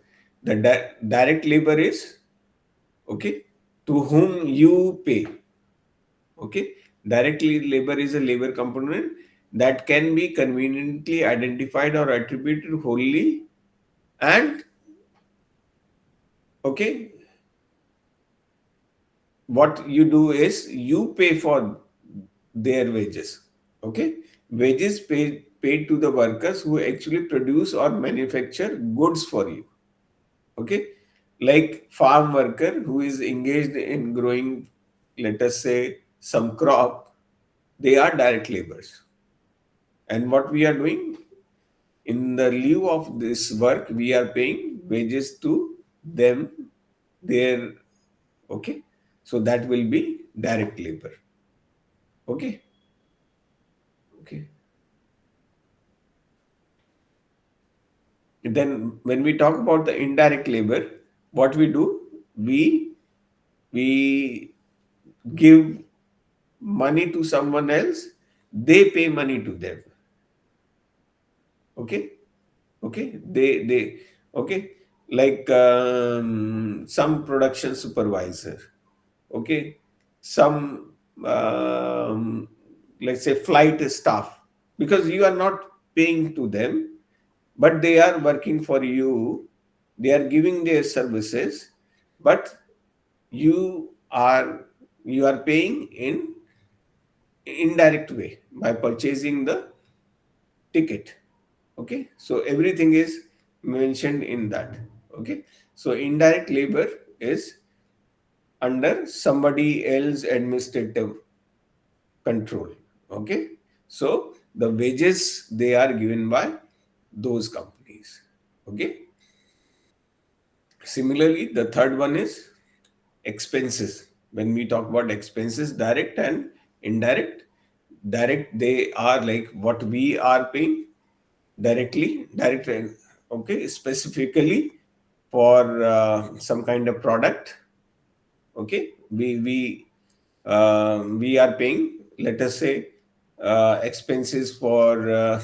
the direct labor is okay, to whom you pay. Okay, directly labor is a labor component, that can be conveniently identified or attributed wholly, and okay, what you do is you pay for their wages. Okay, wages paid to the workers who actually produce or manufacture goods for you. Okay, like farm worker who is engaged in growing, let us say, some crop, they are direct laborers. And what we are doing, in the lieu of this work, we are paying wages to them, their, okay, so that will be direct labor. Okay, okay. Then when we talk about the indirect labor, what we do, we give money to someone else, they pay money to them. Okay, okay, they okay, like some production supervisor, okay, some let's say flight staff, because you are not paying to them, but they are working for you, they are giving their services, but you are you are paying in indirect way by purchasing the ticket. Okay, so everything is mentioned in that. Okay, so indirect labor is under somebody else administrative control. Okay, so the wages they are given by those companies. Okay, similarly the third one is expenses. When we talk about expenses, direct and indirect, direct they are like what we are paying directly, direct, okay, specifically for some kind of product. Okay, we are paying, let us say, expenses for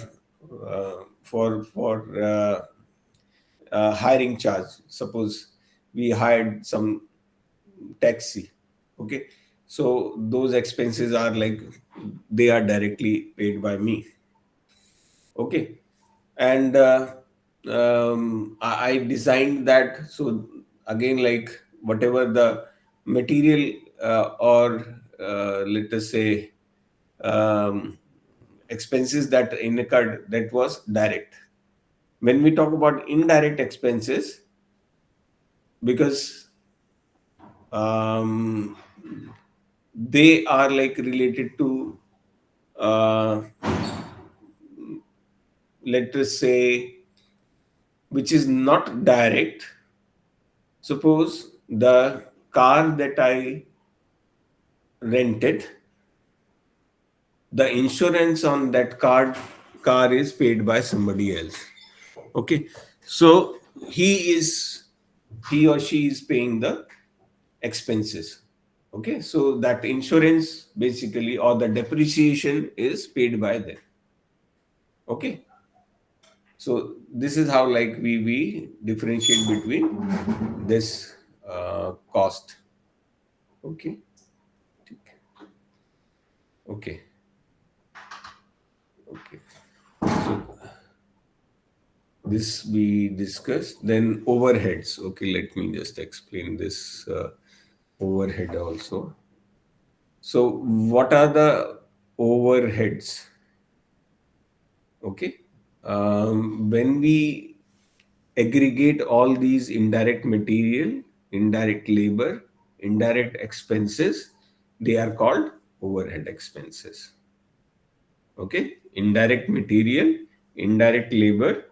hiring charge. Suppose we hired some taxi. Okay, so those expenses are like they are directly paid by me. Okay, and I designed that. So again, like whatever the material or let us say um, expenses that incurred, that was direct. When we talk about indirect expenses, because um, they are like related to uh, let us say, which is not direct. Suppose the car that I rented, the insurance on that car is paid by somebody else. Okay, so he is he or she is paying the expenses. Okay, so that insurance basically, or the depreciation, is paid by them. Okay, so this is how like we differentiate between this cost. Okay, okay, okay. So this we discussed. Then overheads. Okay, let me just explain this overhead also. So what are the overheads? Okay, when we aggregate all these indirect material, indirect labor, indirect expenses, they are called overhead expenses. Okay, indirect material, indirect labor,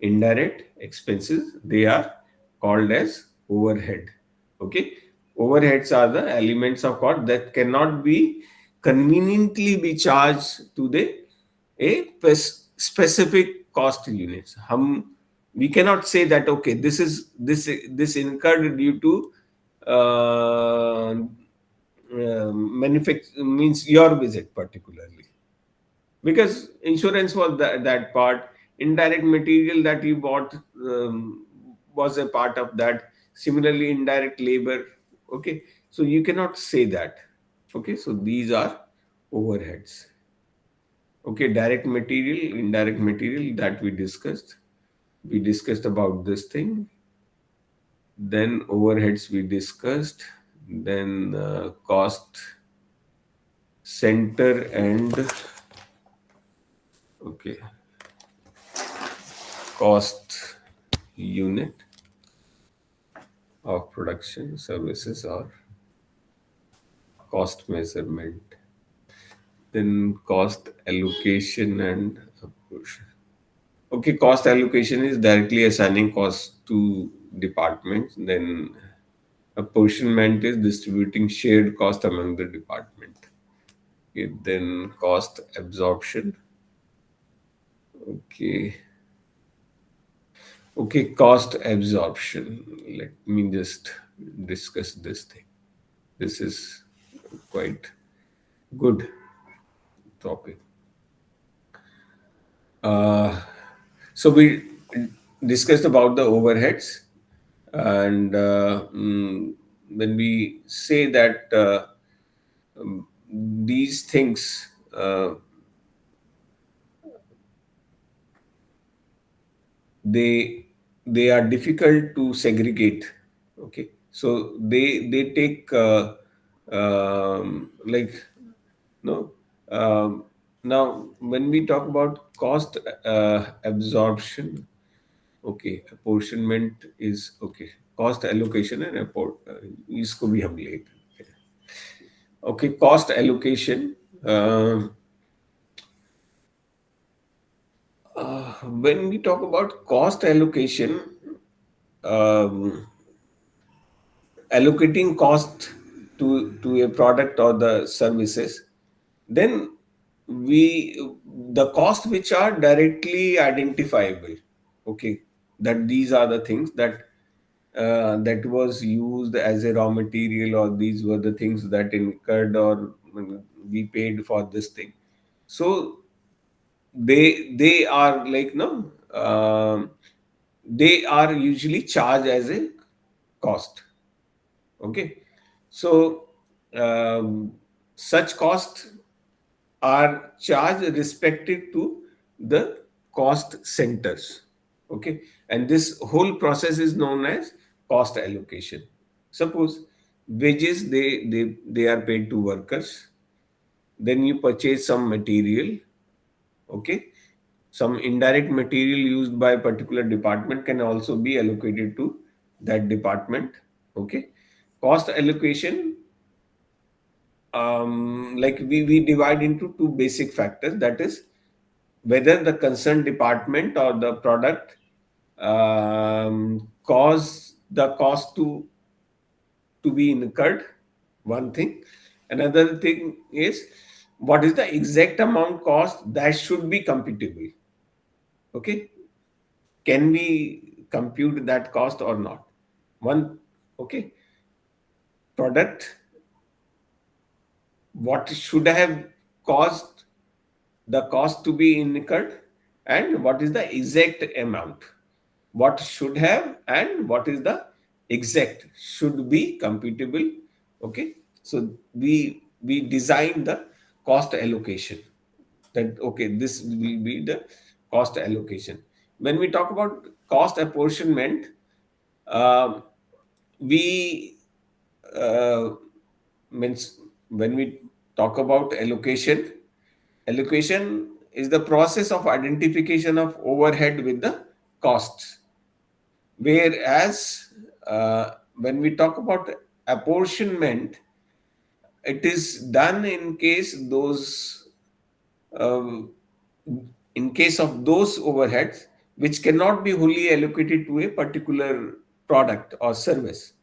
indirect expenses, they are called as overhead. Okay, overheads are the elements of cost that cannot be conveniently be charged to the a specific cost units. We cannot say that okay, this incurred due to uh, manufacture, means your visit particularly, because insurance was that part, indirect material that you bought was a part of that, similarly indirect labor. Okay, so you cannot say that. Okay, so these are overheads. Okay, direct material, indirect material, that we discussed. We discussed about this thing. Then overheads we discussed. Then cost center and okay, cost unit of production services or cost measurement. Then cost allocation and apportion. Okay, cost allocation is directly assigning cost to departments. Then apportionment is distributing shared cost among the department. Okay, then cost absorption. Okay, okay, cost absorption. Let me just discuss this thing. This is quite good topic. Uh, so we discussed about the overheads, and when we say that these things, they they are difficult to segregate. Okay, so they take like no now when we talk about cost absorption. Okay, apportionment is okay. Cost allocation and इसको भी हम लेते हैं. Okay, cost allocation. Uh, when we talk about cost allocation, um, allocating cost to a product or the services, then we the cost which are directly identifiable. Okay, that these are the things that that was used as a raw material, or these were the things that incurred or we paid for this thing. So they are like no, they are usually charged as a cost. Okay, so such costs are charged respective to the cost centers. Okay, and this whole process is known as cost allocation. Suppose wages, they are paid to workers. Then you purchase some material. Okay, some indirect material used by a particular department can also be allocated to that department. Okay, cost allocation, like we divide into two basic factors, that is whether the concerned department or the product cause the cost to be incurred, one thing. Another thing is what is the exact amount cost that should be computable. Okay, can we compute that cost or not? One, okay, product, what should have caused the cost to be incurred, and what is the exact amount, what should have and what is the exact should be computable. Okay, so we design the cost allocation, that okay, this will be the cost allocation. When we talk about cost apportionment, um, we means when we talk about allocation, allocation is the process of identification of overhead with the costs. Whereas when we talk about apportionment, it is done um, in case of those overheads which cannot be wholly allocated to a particular product or service.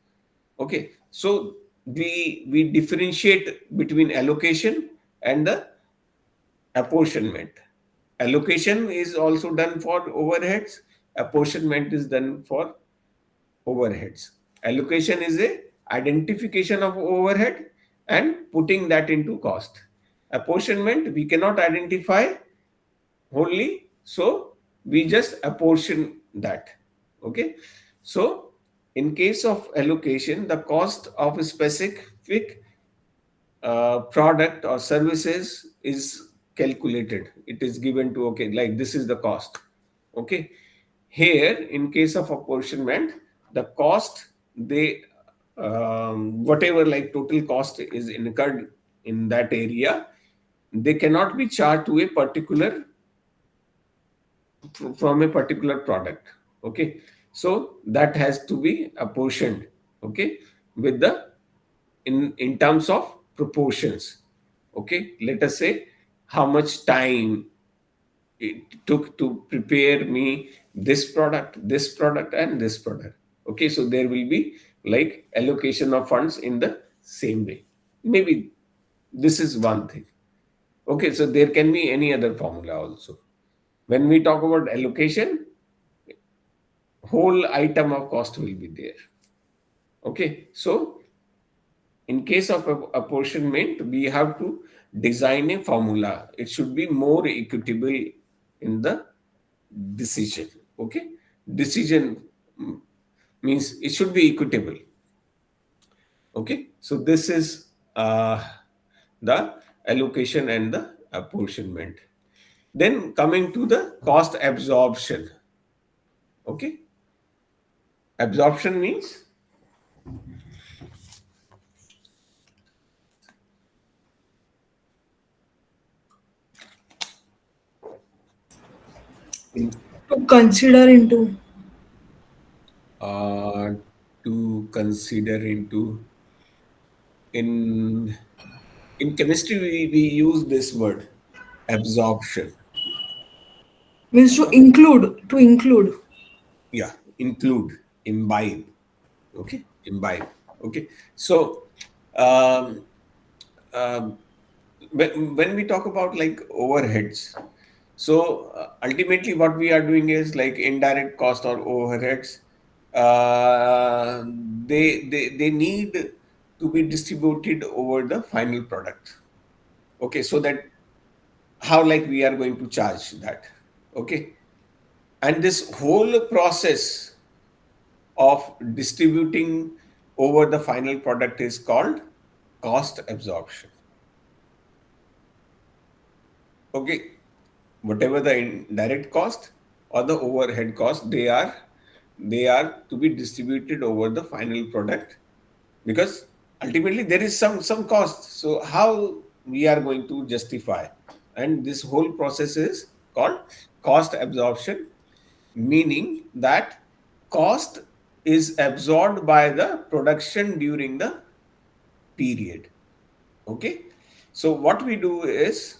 Okay, so we differentiate between allocation and the apportionment. Allocation is also done for overheads. Apportionment is done for overheads. Allocation is a identification of overhead and putting that into cost. Apportionment, we cannot identify wholly, so we just apportion that. Okay, so in case of allocation, the cost of a specific product or services is calculated. It is given to, okay, like this is the cost. Okay. Here, in case of apportionment, the cost, they whatever like total cost is incurred in that area, they cannot be charged to a particular from a particular product. Okay, so that has to be apportioned. Okay, with the in terms of proportions. Okay, let us say how much time it took to prepare me this product, and this product. Okay, so there will be like allocation of funds in the same way. Maybe this is one thing. Okay, so there can be any other formula also. When we talk about allocation, whole item of cost will be there. Okay, so in case of apportionment, we have to design a formula. It should be more equitable in the decision. Okay, decision mm, means it should be equitable. Okay, so this is the allocation and the apportionment. Then coming to the cost absorption. Okay, absorption means in, To consider into. uh, to consider into in in chemistry, we use this word absorption. Means to Okay, include. To include. yeah, include, imbibe. Okay, imbibe. Okay, so um, um, when we talk about like overheads, so ultimately what we are doing is like indirect cost or overheads. uh, they need to be distributed over the final product. Okay, so that how like we are going to charge that. Okay, and this whole process of distributing over the final product is called cost absorption. Okay, whatever the indirect cost or the overhead cost, they are to be distributed over the final product, because ultimately there is some cost. So how we are going to justify, and this whole process is called cost absorption, meaning that cost is absorbed by the production during the period. Okay, so what we do is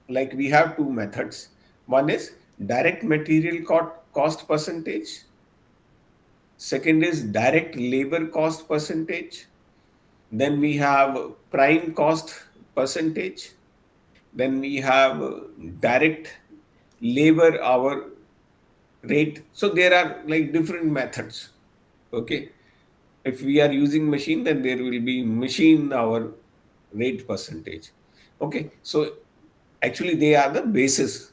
like we have two methods. One is direct material cost percentage. Second is direct labor cost percentage. Then we have prime cost percentage. Then we have direct labor hour rate. So there are like different methods. Okay, if we are using machine, then there will be machine hour rate percentage. Okay, so actually they are the basis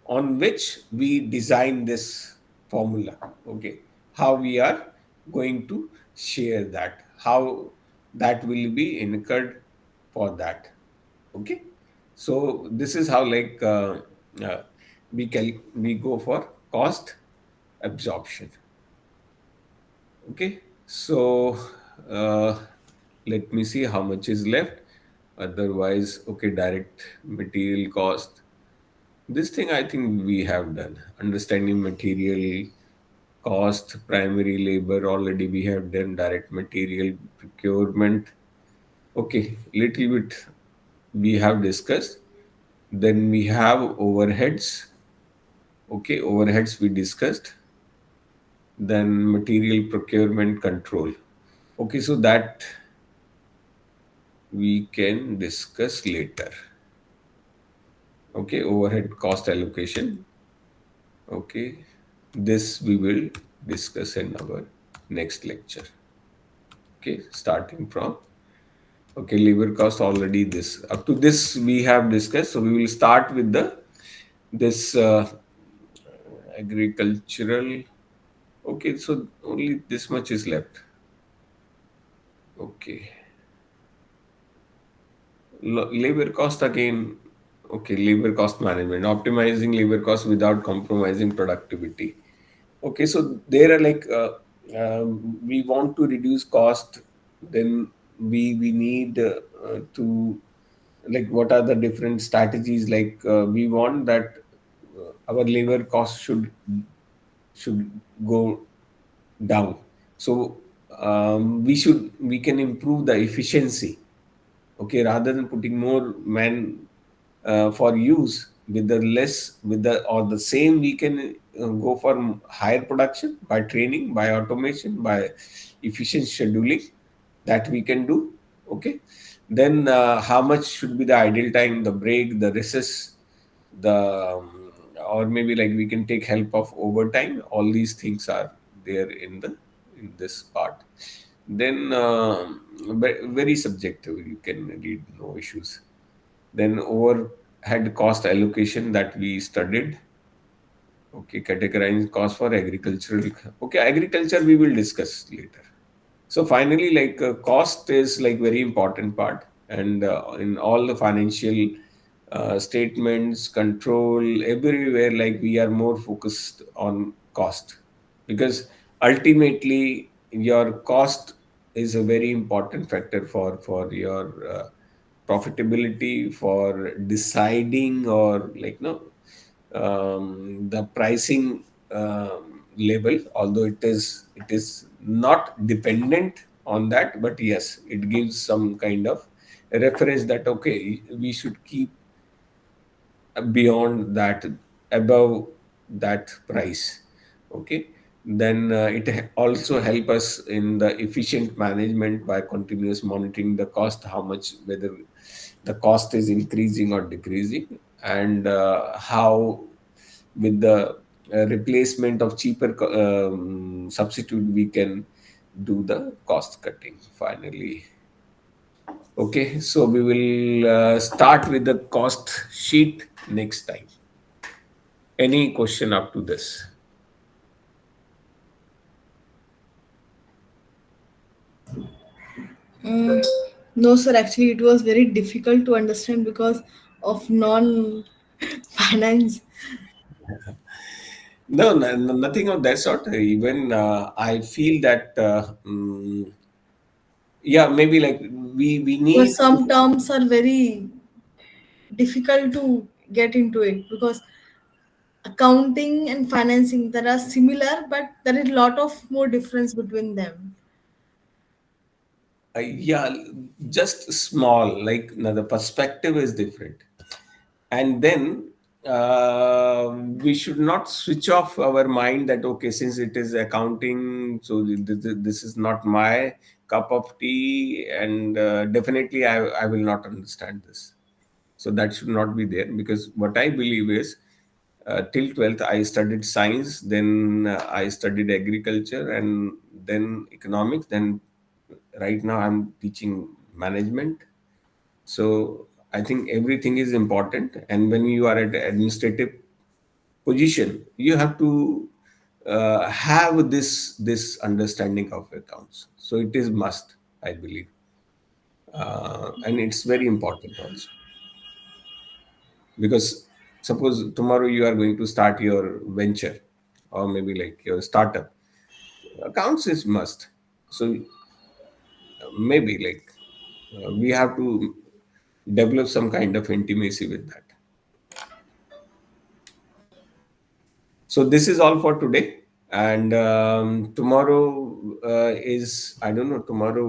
on which we design this formula. Okay, how we are going to share that, how that will be incurred for that. Okay, so this is how like uh, we go for cost absorption. Okay, so uh, let me see how much is left. Otherwise, okay, direct material cost. This thing I think we have done. Understanding material cost, primary labor, already we have done. Direct material procurement. Okay, little bit we have discussed. Then we have overheads. Okay, overheads we discussed. Then material procurement control. Okay, so that we can discuss later. Okay, overhead cost allocation. Okay, this we will discuss in our next lecture. Okay, starting from, okay, labor cost already this up to this we have discussed. So we will start with the this agricultural. Okay, so only this much is left. Okay, labor cost again. Okay, labor cost management, optimizing labor cost without compromising productivity. Okay, so there are like we want to reduce cost, then we need to, like, what are the different strategies? Like we want that our labor cost should go down. So we can improve the efficiency. Okay, rather than putting more man for use, with the less, with the or the same, we can go for higher production by training, by automation, by efficient scheduling, that we can do. Okay, then how much should be the idle time, the break, the recess, the or maybe like we can take help of overtime. All these things are there in this part. Then very subjective, you can read, no issues. Then overhead cost allocation that we studied. Okay, categorizing cost for agricultural. Okay, agriculture we will discuss later. So finally, like cost is like very important part, and in all the financial statements, control, everywhere, like we are more focused on cost, because ultimately your cost is a very important factor for your profitability, for deciding, or like no the pricing level. Although it is not dependent on that, but yes, it gives some kind of reference that okay, we should keep beyond that, above that price. Okay, then also help us in the efficient management by continuous monitoring the cost, how much, whether the cost is increasing or decreasing, and how with the replacement of cheaper substitute we can do the cost cutting finally. Okay, so we will start with the cost sheet next time. Any question up to this? Mm, no, sir. Actually, it was very difficult to understand because of non finance. No, nothing of that sort. Even I feel that yeah, maybe like we Because need to. some terms are very difficult to get into it because accounting and financing there are similar, but there is a lot of more difference between them. Yeah, just small, like now the perspective is different. And then we should not switch off our mind that okay, since it is accounting, so this is not my cup of tea, and definitely I will not understand this. So that should not be there, because what I believe is till 12th I studied science, then I studied agriculture, and then economics, then right now I'm teaching management. So I think everything is important, and when you are at administrative position, you have to have this understanding of accounts. So it is must, I believe, and it's very important also, because suppose tomorrow you are going to start your venture, or maybe like your startup, accounts is must. So maybe like we have to develop some kind of intimacy with that. So this is all for today. And tomorrow is, I don't know, tomorrow